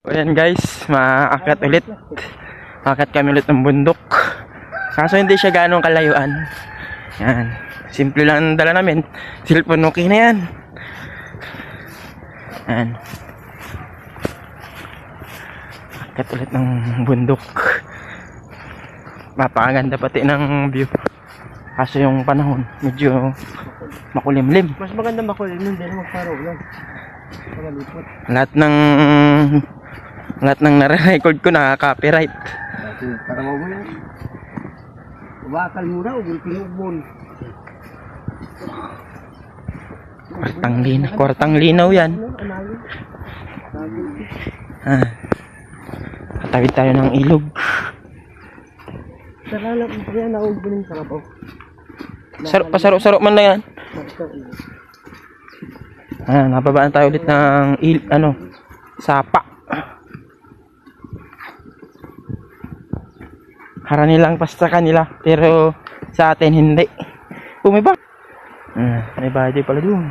Ayan guys, maakyat ulit. Maakyat kami ulit ng bundok. Kaso hindi siya ganong kalayuan. Yan. Simple lang ang dala namin. Cellphone, okay na yan. Yan. Maakyat ulit ng bundok. Mapakaganda pati ng view. Kaso yung panahon medyo makulimlim. Mas maganda makulimlim din magparo lang. Lahat ng nare-record ko nakaka-copyright. Para mo yan. Bakal mo na, ubul-pinubon. Kwartang linaw yan. Tatawid tayo ng ilog. Sarala mo pa yan, naubul yung sarabaw. Pasaro-saro man na yan. Nababaan tayo ulit ng sapa. Hara nilang pasta kanila, pero sa atin hindi. May ba? May bahay pala doon.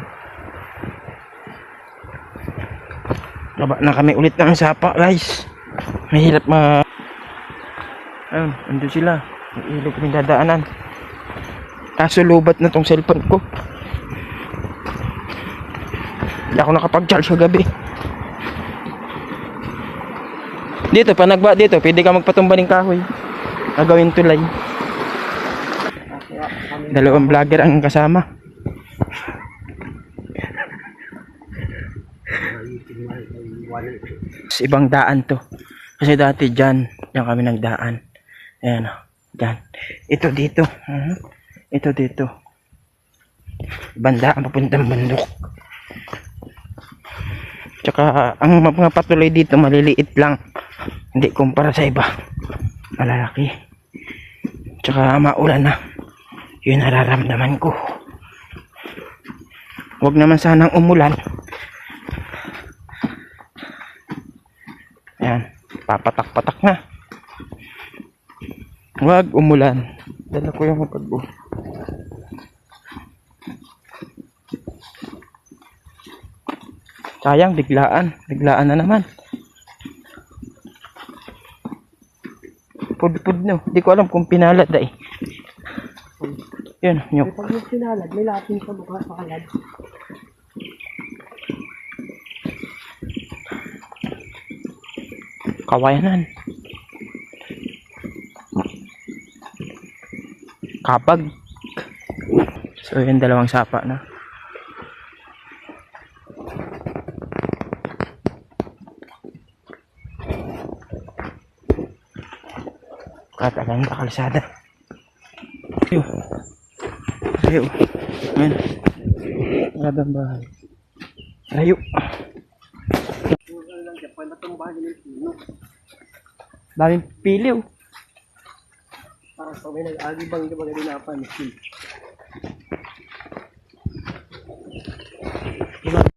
Baba na kami ulit ng sapa, guys. Mahirap andun sila. May ilog kaming dadaanan. Kaso lubat na tong cellphone ko. Hindi ako nakapag-charge kagabi. Dito, panagba dito, pwede ka magpatumba ng kahoy. Gagawin tulay. Dalawang vlogger ang kasama. Ibang daan to. Kasi dati dyan kami nagdaan. Ayan o, dyan. Ito dito. Ito dito. Ibang daan papuntang bundok. Tsaka ang mga patuloy dito maliliit lang. Hindi kumpara sa iba. Malalaki. Tsaka maulan na. Yun nararamdaman ko. Huwag naman sanang umulan. Ayan. Papatak-patak na. Huwag umulan. Dala ko yung kapag sayang, biglaan na naman. Pud-pud no. Hindi ko alam kung pinalad eh. Yun, nyok. Pag yung pinalad, may lapin sa mukha sa kalad. Kawayanan. Kapag. So yun, dalawang sapa na. Katagang kalsada. Rayo. Ayan. Radang bahay. Rayo. Daming piliw. Parang pag may nag-agibang di ba ganun napan.